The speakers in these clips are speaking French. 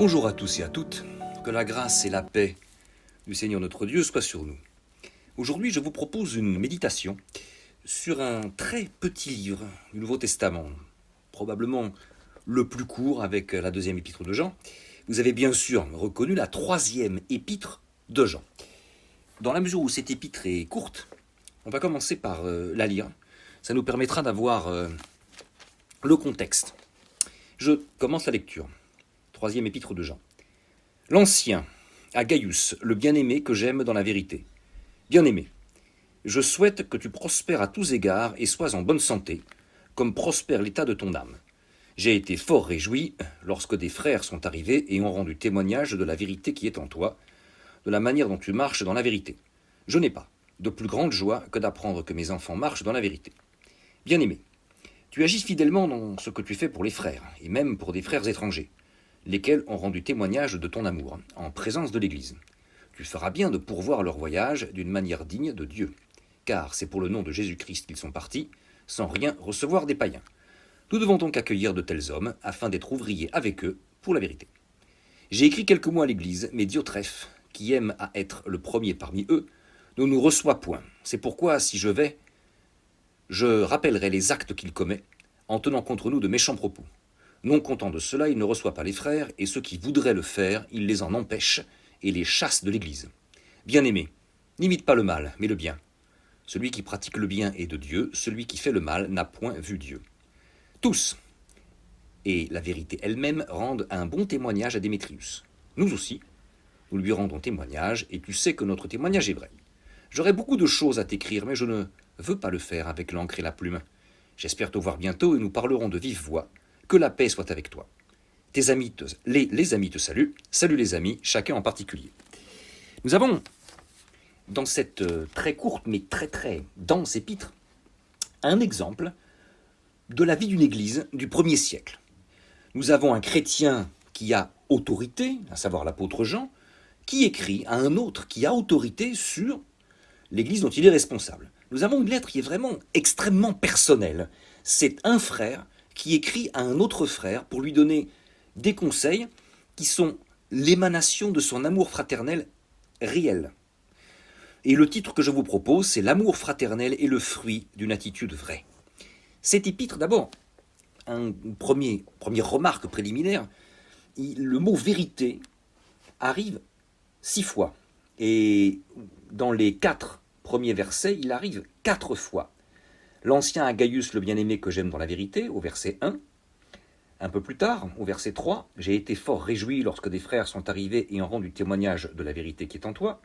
Bonjour à tous et à toutes, que la grâce et la paix du Seigneur notre Dieu soient sur nous. Aujourd'hui, je vous propose une méditation sur un très petit livre du Nouveau Testament, probablement le plus court avec la deuxième épître de Jean. Vous avez bien sûr reconnu la troisième épître de Jean. Dans la mesure où cette épître est courte, on va commencer par la lire. Ça nous permettra d'avoir le contexte. Je commence la lecture. Troisième épître de Jean. L'Ancien, à Gaius, le bien-aimé que j'aime dans la vérité. Bien-aimé, je souhaite que tu prospères à tous égards et sois en bonne santé, comme prospère l'état de ton âme. J'ai été fort réjoui lorsque des frères sont arrivés et ont rendu témoignage de la vérité qui est en toi, de la manière dont tu marches dans la vérité. Je n'ai pas de plus grande joie que d'apprendre que mes enfants marchent dans la vérité. Bien-aimé, tu agis fidèlement dans ce que tu fais pour les frères, et même pour des frères étrangers, lesquels ont rendu témoignage de ton amour, en présence de l'Église. Tu feras bien de pourvoir leur voyage d'une manière digne de Dieu, car c'est pour le nom de Jésus-Christ qu'ils sont partis, sans rien recevoir des païens. Nous devons donc accueillir de tels hommes, afin d'être ouvriers avec eux pour la vérité. J'ai écrit quelques mots à l'Église, mais Diotrephe, qui aime à être le premier parmi eux, ne nous reçoit point. C'est pourquoi, si je vais, je rappellerai les actes qu'il commet, en tenant contre nous de méchants propos. Non content de cela, il ne reçoit pas les frères, et ceux qui voudraient le faire, il les en empêche et les chasse de l'Église. Bien-aimé, n'imite pas le mal, mais le bien. Celui qui pratique le bien est de Dieu, celui qui fait le mal n'a point vu Dieu. Tous, et la vérité elle-même, rendent un bon témoignage à Démétrius. Nous aussi, nous lui rendons témoignage, et tu sais que notre témoignage est vrai. J'aurais beaucoup de choses à t'écrire, mais je ne veux pas le faire avec l'encre et la plume. J'espère te voir bientôt, et nous parlerons de vive voix. Que la paix soit avec toi. Tes amis les amis te saluent. Salut les amis, chacun en particulier. Nous avons, dans cette très courte mais très dense épître, un exemple de la vie d'une église du 1er siècle. Nous avons un chrétien qui a autorité, à savoir l'apôtre Jean, qui écrit à un autre qui a autorité sur l'église dont il est responsable. Nous avons une lettre qui est vraiment extrêmement personnelle. C'est un frère qui écrit à un autre frère pour lui donner des conseils qui sont l'émanation de son amour fraternel réel. Et le titre que je vous propose, c'est « L'amour fraternel est le fruit d'une attitude vraie ». Cet épître, d'abord, une première remarque préliminaire, le mot « vérité » arrive 6 fois. Et dans les 4 premiers versets, il arrive 4 fois. L'Ancien à Gaius, le bien-aimé que j'aime dans la vérité, au verset 1. Un peu plus tard, au verset 3, « J'ai été fort réjoui lorsque des frères sont arrivés et ont rendu témoignage de la vérité qui est en toi.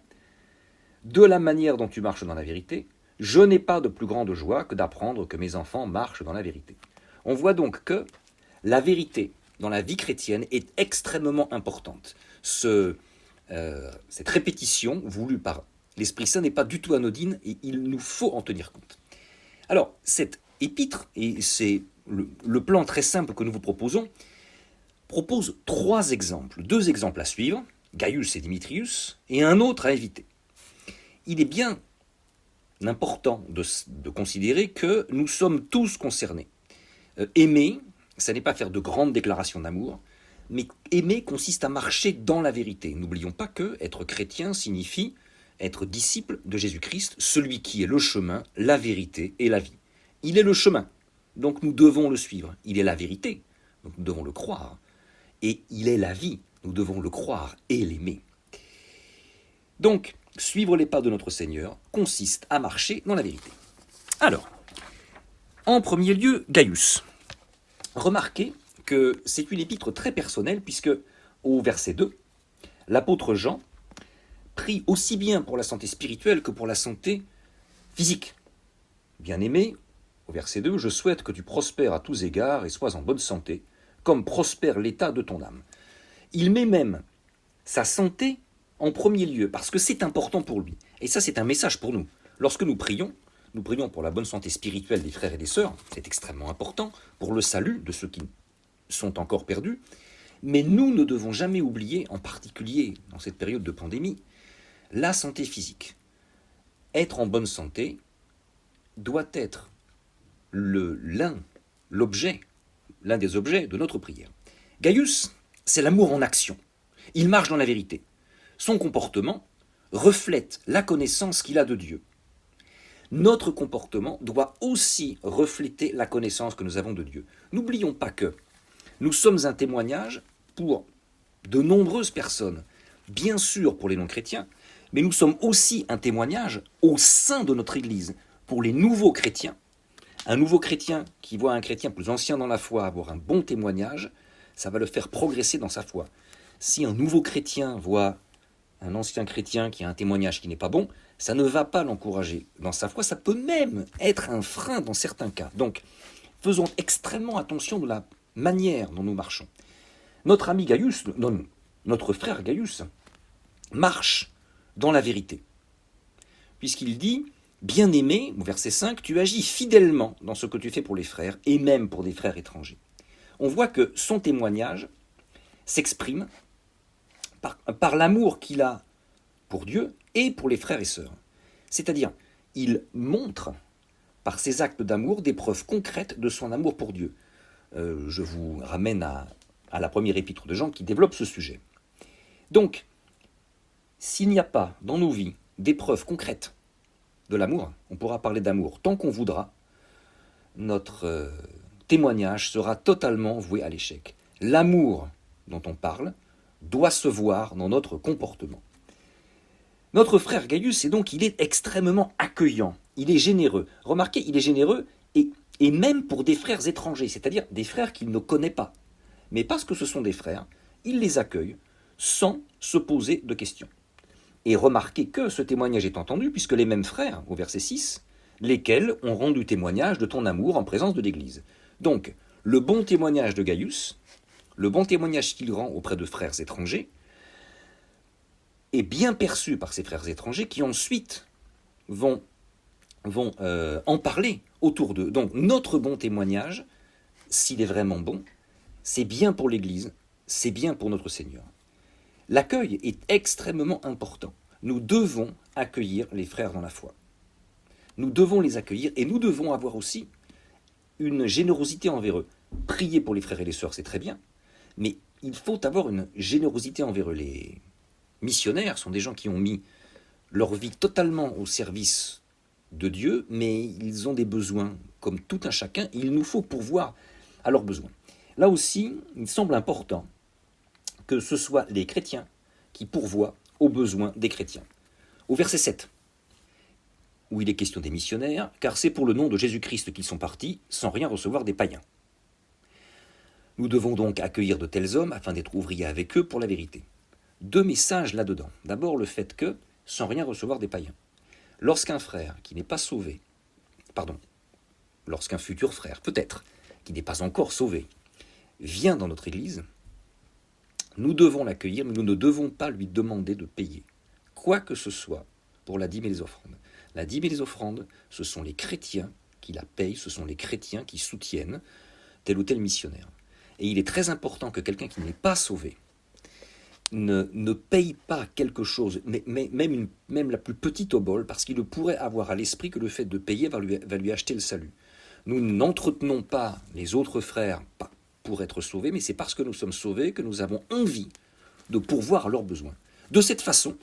De la manière dont tu marches dans la vérité, je n'ai pas de plus grande joie que d'apprendre que mes enfants marchent dans la vérité. » On voit donc que la vérité dans la vie chrétienne est extrêmement importante. Cette répétition voulue par l'Esprit Saint n'est pas du tout anodine et il nous faut en tenir compte. Alors, cette épître, et c'est le plan très simple que nous vous proposons, propose 3 exemples. 2 exemples à suivre, Gaius et Démétrius, et un autre à éviter. Il est bien important de considérer que nous sommes tous concernés. Aimer, ça n'est pas faire de grandes déclarations d'amour, mais aimer consiste à marcher dans la vérité. N'oublions pas que être chrétien signifie être disciple de Jésus-Christ, celui qui est le chemin, la vérité et la vie. Il est le chemin, donc nous devons le suivre. Il est la vérité, donc nous devons le croire. Et il est la vie, nous devons le croire et l'aimer. Donc, suivre les pas de notre Seigneur consiste à marcher dans la vérité. Alors, en premier lieu, Gaius. Remarquez que c'est une épître très personnelle, puisque au verset 2, l'apôtre Jean prie aussi bien pour la santé spirituelle que pour la santé physique. Bien-aimé, au verset 2, « Je souhaite que tu prospères à tous égards et sois en bonne santé, comme prospère l'état de ton âme. » Il met même sa santé en premier lieu, parce que c'est important pour lui. Et ça, c'est un message pour nous. Lorsque nous prions pour la bonne santé spirituelle des frères et des sœurs, c'est extrêmement important, pour le salut de ceux qui sont encore perdus, mais nous ne devons jamais oublier, en particulier dans cette période de pandémie, la santé physique. Être en bonne santé doit être l'un des objets de notre prière. Gaius, c'est l'amour en action. Il marche dans la vérité. Son comportement reflète la connaissance qu'il a de Dieu. Notre comportement doit aussi refléter la connaissance que nous avons de Dieu. N'oublions pas que nous sommes un témoignage pour de nombreuses personnes, bien sûr pour les non-chrétiens, mais nous sommes aussi un témoignage au sein de notre Église pour les nouveaux chrétiens. Un nouveau chrétien qui voit un chrétien plus ancien dans la foi avoir un bon témoignage, ça va le faire progresser dans sa foi. Si un nouveau chrétien voit un ancien chrétien qui a un témoignage qui n'est pas bon, ça ne va pas l'encourager dans sa foi, ça peut même être un frein dans certains cas. Donc, faisons extrêmement attention de la manière dont nous marchons. Notre ami Gaius, non, notre frère Gaius, marche dans la vérité. Puisqu'il dit, bien-aimé, au verset 5, tu agis fidèlement dans ce que tu fais pour les frères, et même pour des frères étrangers. On voit que son témoignage s'exprime par l'amour qu'il a pour Dieu et pour les frères et sœurs. C'est-à-dire, il montre par ses actes d'amour des preuves concrètes de son amour pour Dieu. Je vous ramène à la première épître de Jean qui développe ce sujet. Donc, s'il n'y a pas dans nos vies des preuves concrètes de l'amour, on pourra parler d'amour tant qu'on voudra, notre témoignage sera totalement voué à l'échec. L'amour dont on parle doit se voir dans notre comportement. Notre frère Gaius, il est extrêmement accueillant, il est généreux. Remarquez, il est généreux et même pour des frères étrangers, c'est-à-dire des frères qu'il ne connaît pas. Mais parce que ce sont des frères, il les accueille sans se poser de questions. Et remarquez que ce témoignage est entendu, puisque les mêmes frères, au verset 6, lesquels ont rendu témoignage de ton amour en présence de l'Église. Donc, le bon témoignage de Gaius, le bon témoignage qu'il rend auprès de frères étrangers, est bien perçu par ces frères étrangers qui ensuite vont en parler autour d'eux. Donc notre bon témoignage, s'il est vraiment bon, c'est bien pour l'Église, c'est bien pour notre Seigneur. L'accueil est extrêmement important. Nous devons accueillir les frères dans la foi. Nous devons les accueillir et nous devons avoir aussi une générosité envers eux. Prier pour les frères et les sœurs, c'est très bien, mais il faut avoir une générosité envers eux. Les missionnaires sont des gens qui ont mis leur vie totalement au service de Dieu, mais ils ont des besoins comme tout un chacun. Il nous faut pourvoir à leurs besoins. Là aussi, il semble important que ce soit les chrétiens qui pourvoient aux besoins des chrétiens. Au verset 7, où il est question des missionnaires, car c'est pour le nom de Jésus-Christ qu'ils sont partis, sans rien recevoir des païens. Nous devons donc accueillir de tels hommes afin d'être ouvriers avec eux pour la vérité. Deux messages là-dedans. D'abord le fait que, sans rien recevoir des païens. Lorsqu'un frère qui n'est pas sauvé, lorsqu'un futur frère, peut-être, qui n'est pas encore sauvé, vient dans notre Église, nous devons l'accueillir, mais nous ne devons pas lui demander de payer quoi que ce soit pour la dîme et les offrandes. La dîme et les offrandes, ce sont les chrétiens qui la payent, ce sont les chrétiens qui soutiennent tel ou tel missionnaire. Et il est très important que quelqu'un qui n'est pas sauvé ne paye pas quelque chose, même la plus petite obole, parce qu'il pourrait avoir à l'esprit que le fait de payer va lui acheter le salut. Nous n'entretenons pas les autres frères pour être sauvés, mais c'est parce que nous sommes sauvés que nous avons envie de pourvoir à leurs besoins. De cette façon,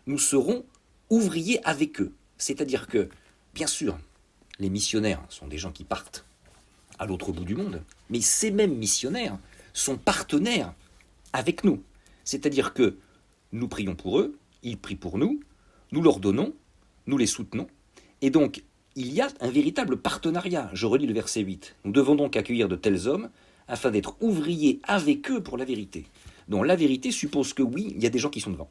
nous serons ouvriers avec eux. C'est-à-dire que, bien sûr, les missionnaires sont des gens qui partent à l'autre bout du monde, mais ces mêmes missionnaires sont partenaires avec nous. C'est-à-dire que nous prions pour eux, ils prient pour nous, nous leur donnons, nous les soutenons, et donc il y a un véritable partenariat. Je relis le verset 8. Nous devons donc accueillir de tels hommes afin d'être ouvriers avec eux pour la vérité. Donc la vérité suppose que oui, il y a des gens qui sont devant.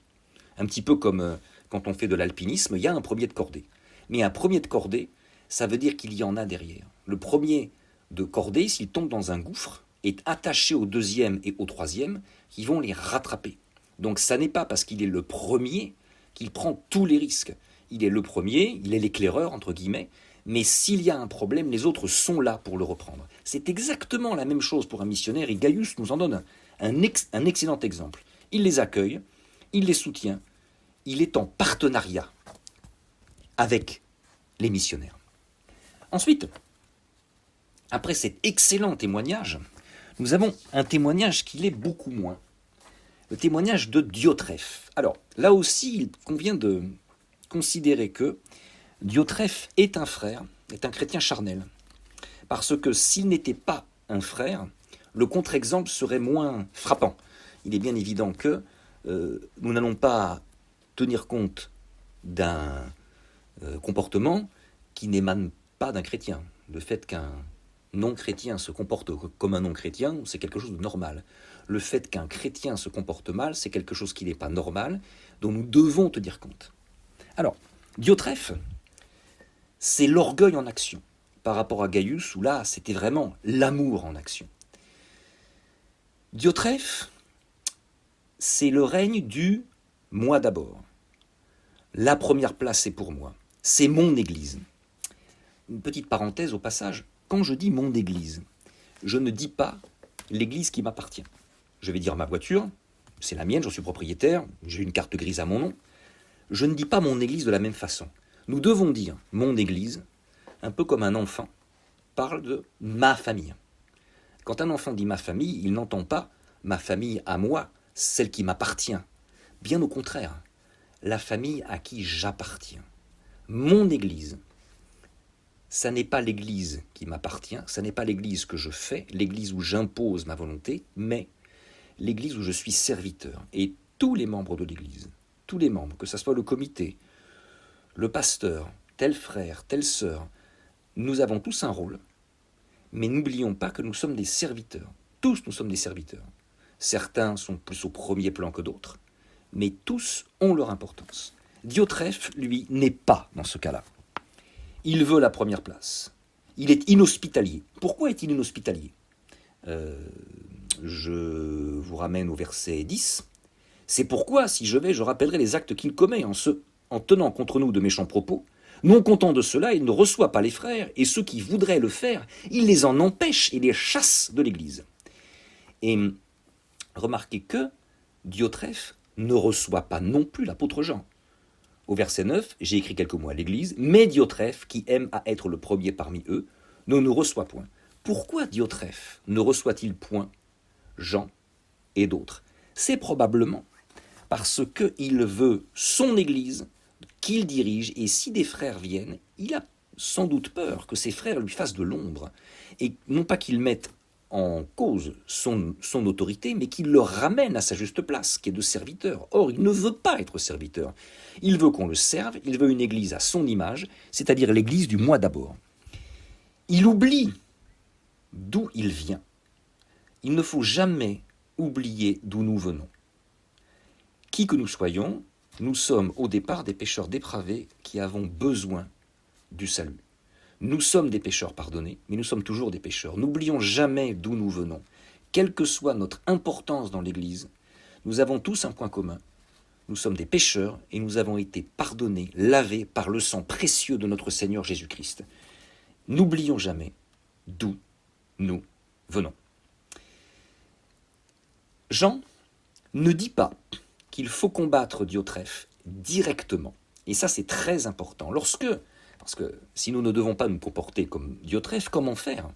Un petit peu comme quand on fait de l'alpinisme, il y a un premier de cordée. Mais un premier de cordée, ça veut dire qu'il y en a derrière. Le premier de cordée, s'il tombe dans un gouffre, est attaché au deuxième et au troisième, qui vont les rattraper. Donc ça n'est pas parce qu'il est le premier qu'il prend tous les risques. Il est le premier, il est l'éclaireur, entre guillemets, mais s'il y a un problème, les autres sont là pour le reprendre. C'est exactement la même chose pour un missionnaire, et Gaius nous en donne un excellent exemple. Il les accueille, il les soutient, il est en partenariat avec les missionnaires. Ensuite, après cet excellent témoignage, nous avons un témoignage qui l'est beaucoup moins. le témoignage de Diotrephe. Alors, là aussi, il convient de considérer que Diotrephe est un frère, est un chrétien charnel. Parce que s'il n'était pas un frère, le contre-exemple serait moins frappant. Il est bien évident que nous n'allons pas tenir compte d'un comportement qui n'émane pas d'un chrétien. Le fait qu'un non-chrétien se comporte comme un non-chrétien, c'est quelque chose de normal. Le fait qu'un chrétien se comporte mal, c'est quelque chose qui n'est pas normal, dont nous devons tenir compte. Alors, Diotrephe, c'est l'orgueil en action, par rapport à Gaius, où là, c'était vraiment l'amour en action. Diotrephe, c'est le règne du « moi d'abord ». La première place, c'est pour moi. C'est mon Église. Une petite parenthèse au passage, quand je dis mon Église, je ne dis pas l'Église qui m'appartient. Je vais dire ma voiture, c'est la mienne, j'en suis propriétaire, j'ai une carte grise à mon nom. Je ne dis pas mon Église de la même façon. Nous devons dire mon Église, un peu comme un enfant parle de ma famille. Quand un enfant dit ma famille, il n'entend pas ma famille à moi, celle qui m'appartient. Bien au contraire, la famille à qui j'appartiens. Mon Église, ça n'est pas l'Église qui m'appartient, ça n'est pas l'Église que je fais, l'Église où j'impose ma volonté, mais l'Église où je suis serviteur. Et tous les membres de l'Église, tous les membres, que ce soit le comité, le pasteur, tel frère, telle sœur, nous avons tous un rôle, mais n'oublions pas que nous sommes des serviteurs. Tous nous sommes des serviteurs. Certains sont plus au premier plan que d'autres, mais tous ont leur importance. Diotrephe, lui, n'est pas dans ce cas-là. Il veut la première place. Il est inhospitalier. Pourquoi est-il inhospitalier ? Je vous ramène au verset 10. C'est pourquoi, si je vais, je rappellerai les actes qu'il commet en tenant contre nous de méchants propos. Non content de cela, il ne reçoit pas les frères, et ceux qui voudraient le faire, il les en empêche et les chasse de l'Église. Et remarquez que Diotrephe ne reçoit pas non plus l'apôtre Jean. Au verset 9, j'ai écrit quelques mots à l'Église, mais Diotrephe, qui aime à être le premier parmi eux, ne nous reçoit point. Pourquoi Diotrephe ne reçoit-il point Jean et d'autres ? C'est probablement parce qu'il veut son Église qu'il dirige, et si des frères viennent, il a sans doute peur que ses frères lui fassent de l'ombre, et non pas qu'ils mettent en cause son autorité, mais qu'il le ramène à sa juste place, qui est de serviteur. Or, il ne veut pas être serviteur. Il veut qu'on le serve, il veut une église à son image, c'est-à-dire l'église du moi d'abord. Il oublie d'où il vient. Il ne faut jamais oublier d'où nous venons. Qui que nous soyons, nous sommes au départ des pécheurs dépravés qui avons besoin du salut. Nous sommes des pécheurs pardonnés, mais nous sommes toujours des pécheurs. N'oublions jamais d'où nous venons. Quelle que soit notre importance dans l'Église, nous avons tous un point commun. Nous sommes des pécheurs et nous avons été pardonnés, lavés par le sang précieux de notre Seigneur Jésus-Christ. N'oublions jamais d'où nous venons. Jean ne dit pas qu'il faut combattre Diotrephe directement. Et ça, c'est très important. Parce que si nous ne devons pas nous comporter comme Diotrephe, comment faire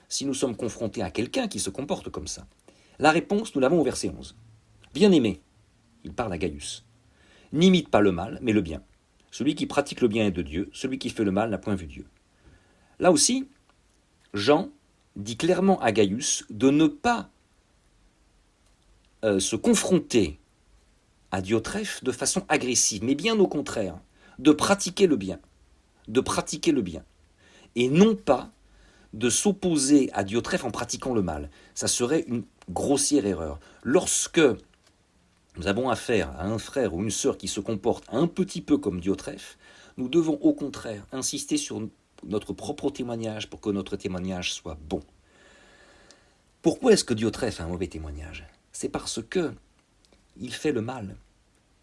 si nous sommes confrontés à quelqu'un qui se comporte comme ça ? La réponse, nous l'avons au verset 11. Bien-aimé, il parle à Gaius, n'imite pas le mal, mais le bien. Celui qui pratique le bien est de Dieu, celui qui fait le mal n'a point vu Dieu. Là aussi, Jean dit clairement à Gaius de ne pas se confronter à Diotrephe de façon agressive, mais bien au contraire, de pratiquer le bien. Et non pas de s'opposer à Diotrephe en pratiquant le mal. Ça serait une grossière erreur. Lorsque nous avons affaire à un frère ou une sœur qui se comporte un petit peu comme Diotrephe, nous devons au contraire insister sur notre propre témoignage pour que notre témoignage soit bon. Pourquoi est-ce que Diotrephe a un mauvais témoignage ? C'est parce que il fait le mal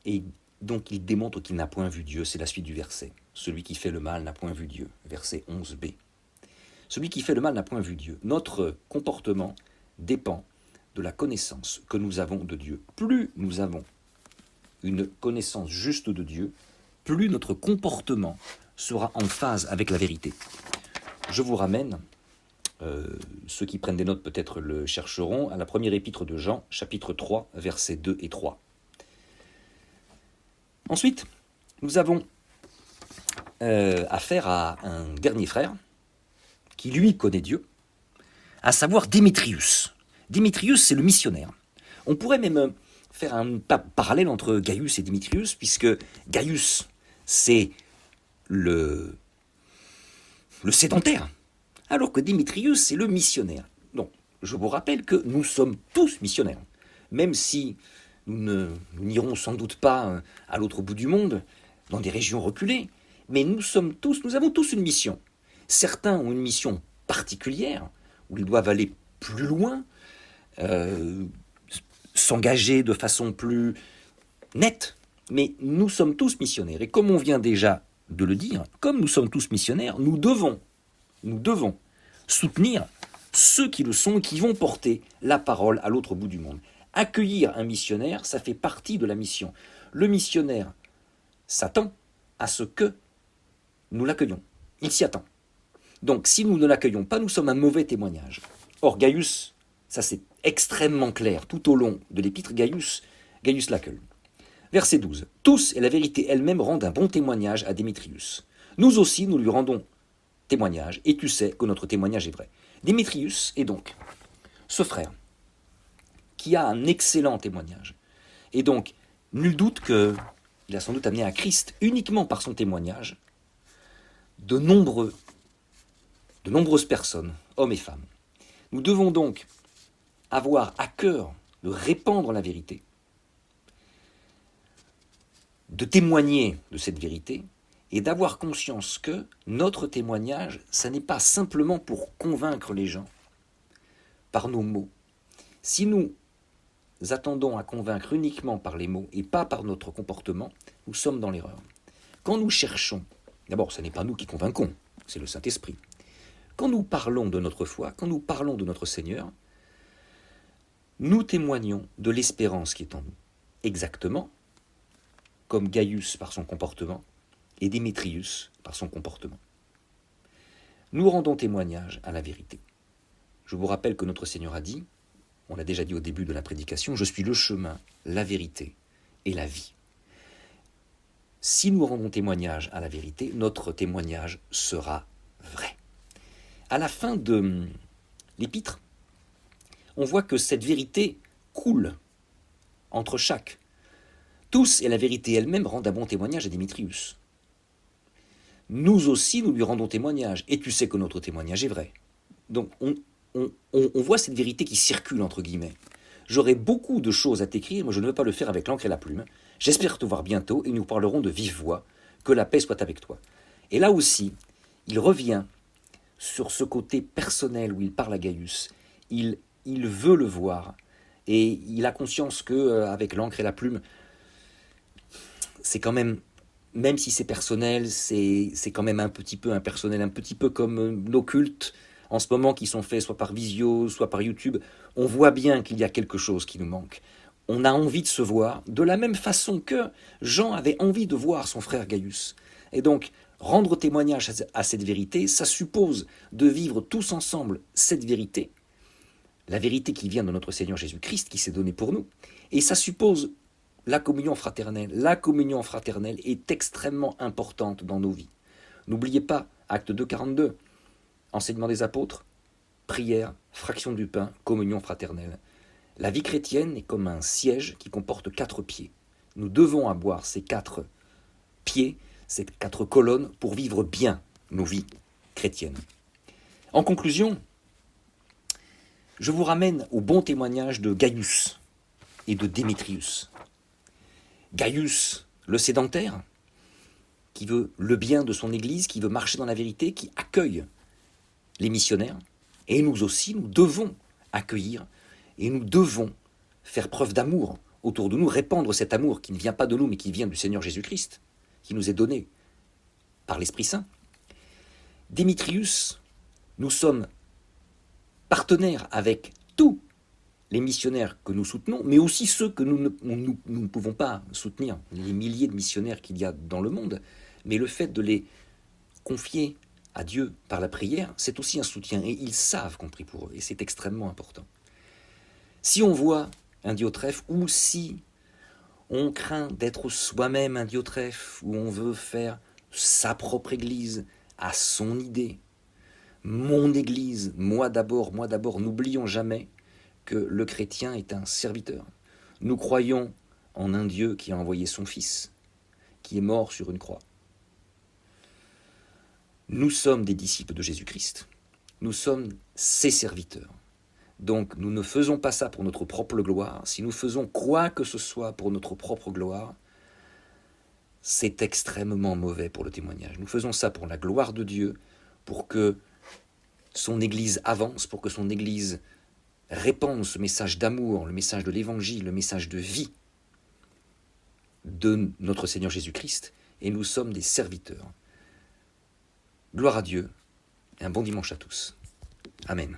et donc il démontre qu'il n'a point vu Dieu. C'est la suite du verset. Celui qui fait le mal n'a point vu Dieu. Verset 11b. Celui qui fait le mal n'a point vu Dieu. Notre comportement dépend de la connaissance que nous avons de Dieu. Plus nous avons une connaissance juste de Dieu, plus notre comportement sera en phase avec la vérité. Je vous ramène Ceux qui prennent des notes peut-être le chercheront, à la première épître de Jean, chapitre 3, versets 2 et 3. Ensuite, nous avons affaire à un dernier frère, qui lui connaît Dieu, à savoir Démétrius. Démétrius, c'est le missionnaire. On pourrait même faire un parallèle entre Gaius et Démétrius, puisque Gaius, c'est le sédentaire, alors que Démétrius, c'est le missionnaire. Donc, je vous rappelle que nous sommes tous missionnaires, même si nous n'irons sans doute pas à l'autre bout du monde, dans des régions reculées, mais nous avons tous une mission. Certains ont une mission particulière, où ils doivent aller plus loin, s'engager de façon plus nette, mais nous sommes tous missionnaires. Et comme on vient déjà de le dire, comme nous sommes tous missionnaires, nous devons soutenir ceux qui le sont et qui vont porter la parole à l'autre bout du monde. Accueillir un missionnaire, ça fait partie de la mission. Le missionnaire s'attend à ce que nous l'accueillons. Il s'y attend. Donc, si nous ne l'accueillons pas, nous sommes un mauvais témoignage. Or, Gaius, ça c'est extrêmement clair. Tout au long de l'épître, Gaius l'accueille. Verset 12. Tous et la vérité elle-même rendent un bon témoignage à Démétrius. Nous aussi, nous lui rendons témoignage, et tu sais que notre témoignage est vrai. Démétrius est donc ce frère qui a un excellent témoignage. Et donc, nul doute qu'il a sans doute amené à Christ, uniquement par son témoignage, de nombreuses personnes, hommes et femmes. Nous devons donc avoir à cœur de répandre la vérité, de témoigner de cette vérité, et d'avoir conscience que notre témoignage, ça n'est pas simplement pour convaincre les gens par nos mots. Si nous attendons à convaincre uniquement par les mots et pas par notre comportement, nous sommes dans l'erreur. Quand nous cherchons, d'abord, ce n'est pas nous qui convainquons, c'est le Saint-Esprit. Quand nous parlons de notre foi, quand nous parlons de notre Seigneur, nous témoignons de l'espérance qui est en nous. Exactement comme Gaius par son comportement et Démétrius par son comportement. Nous rendons témoignage à la vérité. Je vous rappelle que notre Seigneur a dit, on l'a déjà dit au début de la prédication, « Je suis le chemin, la vérité et la vie ». Si nous rendons témoignage à la vérité, notre témoignage sera vrai. À la fin de l'épître, on voit que cette vérité coule entre chaque. Tous et la vérité elle-même rendent un bon témoignage à Démétrius. Nous aussi, nous lui rendons témoignage, et tu sais que notre témoignage est vrai. Donc, on voit cette vérité qui circule, entre guillemets. J'aurai beaucoup de choses à t'écrire, mais je ne veux pas le faire avec l'encre et la plume. J'espère te voir bientôt, et nous parlerons de vive voix. Que la paix soit avec toi. Et là aussi, il revient sur ce côté personnel où il parle à Gaius. Il veut le voir, et il a conscience qu'avec l'encre et la plume, c'est quand même si c'est personnel, c'est quand même un petit peu impersonnel, un petit peu comme nos cultes en ce moment qui sont faits soit par Visio, soit par YouTube. On voit bien qu'il y a quelque chose qui nous manque. On a envie de se voir de la même façon que Jean avait envie de voir son frère Gaius. Et donc, rendre témoignage à cette vérité, ça suppose de vivre tous ensemble cette vérité, la vérité qui vient de notre Seigneur Jésus-Christ, qui s'est donnée pour nous. Et ça suppose la communion fraternelle. La communion fraternelle est extrêmement importante dans nos vies. N'oubliez pas, acte 2, 42, enseignement des apôtres, prière, fraction du pain, communion fraternelle. La vie chrétienne est comme un siège qui comporte 4 pieds. Nous devons avoir ces 4 pieds, ces 4 colonnes pour vivre bien nos vies chrétiennes. En conclusion, je vous ramène au bon témoignage de Gaius et de Démétrius. Gaius, le sédentaire, qui veut le bien de son Église, qui veut marcher dans la vérité, qui accueille les missionnaires. Et nous aussi, nous devons accueillir et nous devons faire preuve d'amour autour de nous, répandre cet amour qui ne vient pas de nous, mais qui vient du Seigneur Jésus-Christ, qui nous est donné par l'Esprit Saint. Démétrius, nous sommes partenaires avec tous les missionnaires que nous soutenons, mais aussi ceux que nous ne pouvons pas soutenir, les milliers de missionnaires qu'il y a dans le monde, mais le fait de les confier à Dieu par la prière, c'est aussi un soutien. Et ils savent qu'on prie pour eux. Et c'est extrêmement important. Si on voit un Diotrephe ou si on craint d'être soi-même un Diotrephe, où on veut faire sa propre église à son idée, mon église, moi d'abord, n'oublions jamais que le chrétien est un serviteur. Nous croyons en un Dieu qui a envoyé son Fils, qui est mort sur une croix. Nous sommes des disciples de Jésus-Christ. Nous sommes ses serviteurs. Donc nous ne faisons pas ça pour notre propre gloire. Si nous faisons quoi que ce soit pour notre propre gloire, c'est extrêmement mauvais pour le témoignage. Nous faisons ça pour la gloire de Dieu, pour que son Église avance, pour que son Église répande ce message d'amour, le message de l'Évangile, le message de vie de notre Seigneur Jésus-Christ, et nous sommes des serviteurs. Gloire à Dieu, et un bon dimanche à tous. Amen.